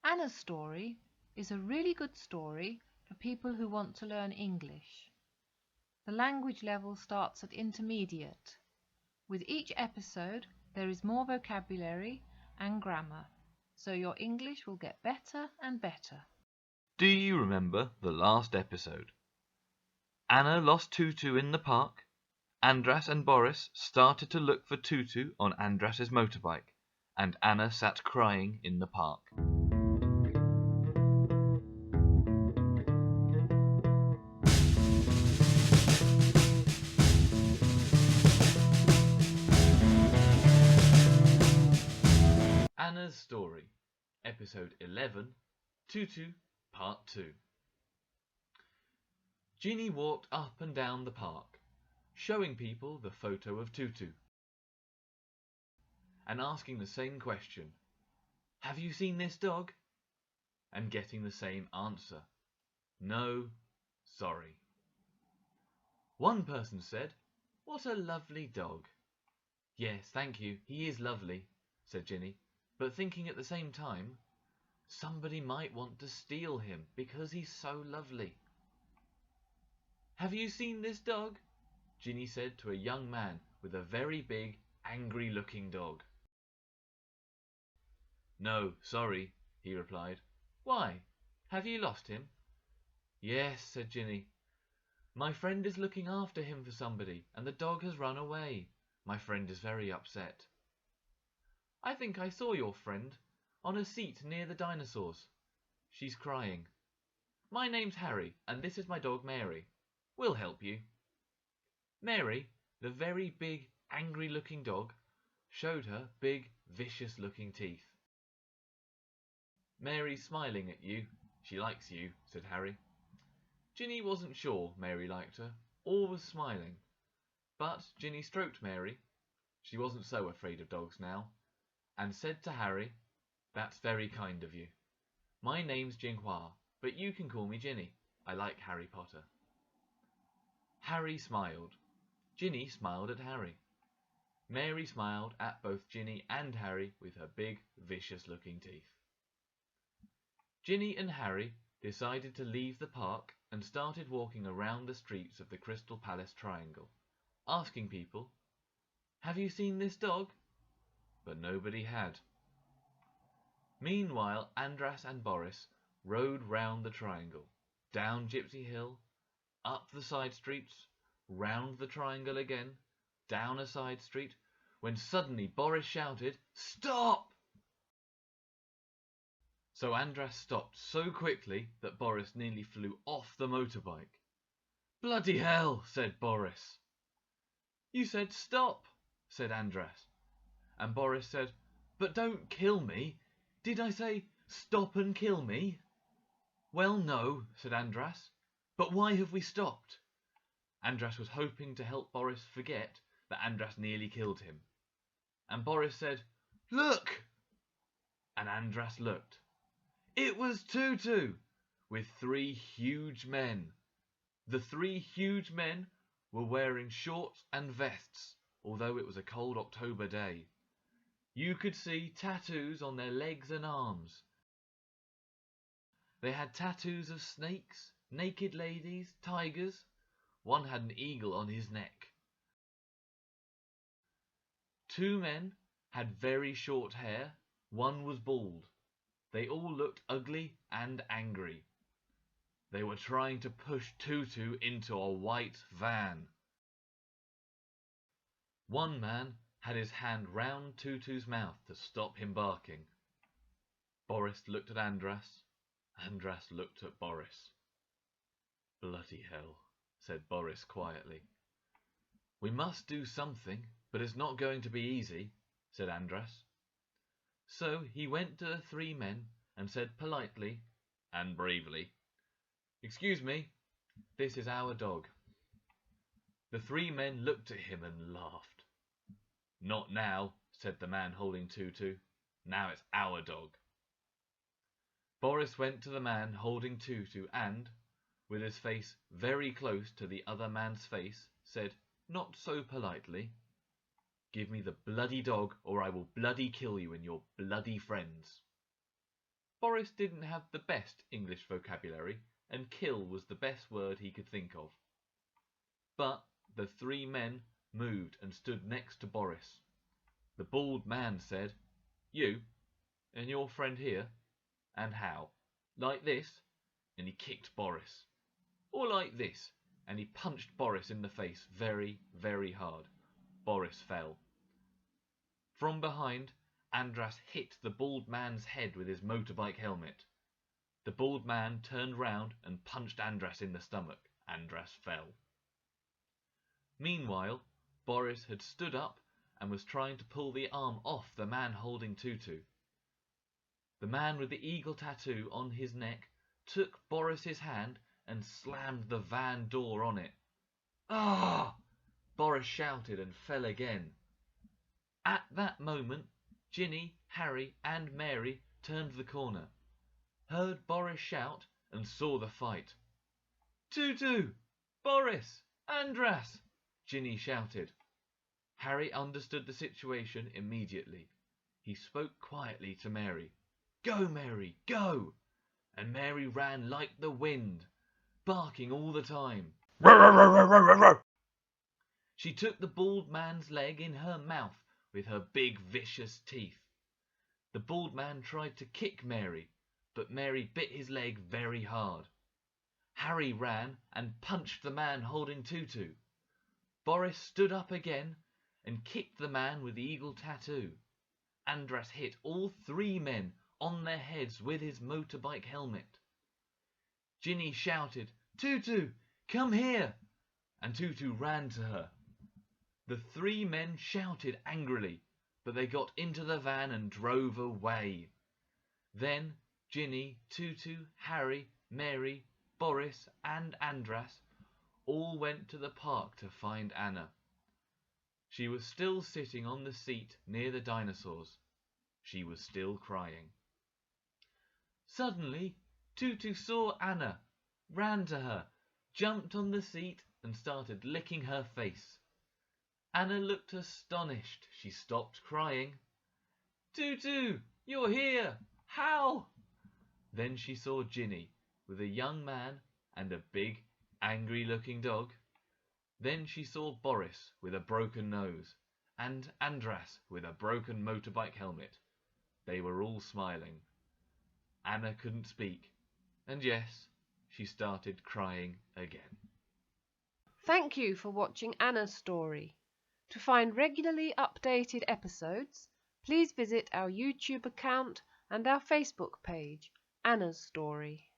Anna's story is a really good story for people who want to learn English. The language level starts at intermediate. With each episode, there is more vocabulary and grammar, so your English will get better and better. Do you remember the last episode? Anna lost Toutou in the park. Andras and Boris started to look for Toutou on Andras's motorbike, and Anna sat crying in the park. Anna's Story, Episode 11, Toutou, Part 2. Ginny walked up and down the park, showing people the photo of Toutou, and asking the same question, "Have you seen this dog?" and getting the same answer, "No, sorry." One person said, "What a lovely dog." "Yes, thank you, he is lovely," said Ginny, but thinking at the same time, somebody might want to steal him because he's so lovely. "Have you seen this dog?" Ginny said to a young man with a very big, angry-looking dog. "No, sorry," he replied. "Why? Have you lost him?" "Yes," said Ginny. "My friend is looking after him for somebody, and the dog has run away. My friend is very upset." "I think I saw your friend on a seat near the dinosaurs. She's crying. My name's Harry, and this is my dog Mary. We'll help you." Mary, the very big, angry-looking dog, showed her big, vicious-looking teeth. "Mary's smiling at you. She likes you," said Harry. Ginny wasn't sure Mary liked her, or was smiling. But Ginny stroked Mary. She wasn't so afraid of dogs now, and said to Harry, "That's very kind of you. My name's Jinghua, but you can call me Ginny. I like Harry Potter." Harry smiled. Ginny smiled at Harry. Mary smiled at both Ginny and Harry with her big, vicious-looking teeth. Ginny and Harry decided to leave the park and started walking around the streets of the Crystal Palace Triangle, asking people, "Have you seen this dog?" But nobody had. Meanwhile, Andras and Boris rode round the triangle, down Gypsy Hill, up the side streets, round the triangle again, down a side street, when suddenly Boris shouted, "Stop!" So Andras stopped so quickly that Boris nearly flew off the motorbike. "Bloody hell," said Boris. "You said stop," said Andras. And Boris said, "But don't kill me. Did I say stop and kill me?" "Well, no," said Andras. "But why have we stopped?" Andras was hoping to help Boris forget that Andras nearly killed him. And Boris said, "Look!" And Andras looked. It was Toutou, with 3 huge men. The 3 huge men were wearing shorts and vests, although it was a cold October day. You could see tattoos on their legs and arms. They had tattoos of snakes, naked ladies, tigers. One had an eagle on his neck. 2 men had very short hair. One was bald. They all looked ugly and angry. They were trying to push Toutou into a white van. One man had his hand round Toutou's mouth to stop him barking. Boris looked at Andras. Andras looked at Boris. "Bloody hell," said Boris quietly. "We must do something, but it's not going to be easy," said Andras. So he went to the 3 men and said politely and bravely, "Excuse me, this is our dog." The 3 men looked at him and laughed. "Not now," said the man holding Toutou. "Now it's our dog." Boris went to the man holding Toutou and, with his face very close to the other man's face, said, not so politely, "Give me the bloody dog or I will bloody kill you and your bloody friends." Boris didn't have the best English vocabulary, and kill was the best word he could think of. But the three men moved and stood next to Boris. The bald man said, "You, and your friend here? And how? Like this?" And he kicked Boris. "Or like this?" And he punched Boris in the face very, very hard. Boris fell. From behind, Andras hit the bald man's head with his motorbike helmet. The bald man turned round and punched Andras in the stomach. Andras fell. Meanwhile, Boris had stood up and was trying to pull the arm off the man holding Toutou. The man with the eagle tattoo on his neck took Boris's hand and slammed the van door on it. "Ah!" Boris shouted and fell again. At that moment, Ginny, Harry and Mary turned the corner, heard Boris shout and saw the fight. "Toutou! Boris! Andras!" Ginny shouted. Harry understood the situation immediately. He spoke quietly to Mary. "Go, Mary, go!" And Mary ran like the wind, barking all the time. She took the bald man's leg in her mouth with her big vicious teeth. The bald man tried to kick Mary, but Mary bit his leg very hard. Harry ran and punched the man holding Toutou. Boris stood up again and kicked the man with the eagle tattoo. Andras hit all three men on their heads with his motorbike helmet. Ginny shouted, "Toutou, come here!" and Toutou ran to her. The three men shouted angrily, but they got into the van and drove away. Then Ginny, Toutou, Harry, Mary, Boris and Andras all went to the park to find Anna. She was still sitting on the seat near the dinosaurs. She was still crying. Suddenly, Toutou saw Anna, ran to her, jumped on the seat and started licking her face. Anna looked astonished. She stopped crying. "Toutou, you're here! How?" Then she saw Ginny with a young man and a big, angry-looking dog. Then she saw Boris with a broken nose and Andras with a broken motorbike helmet. They were all smiling. Anna couldn't speak, and yes, she started crying again. Thank you for watching Anna's story. To find regularly updated episodes, please visit our YouTube account and our Facebook page, Anna's Story.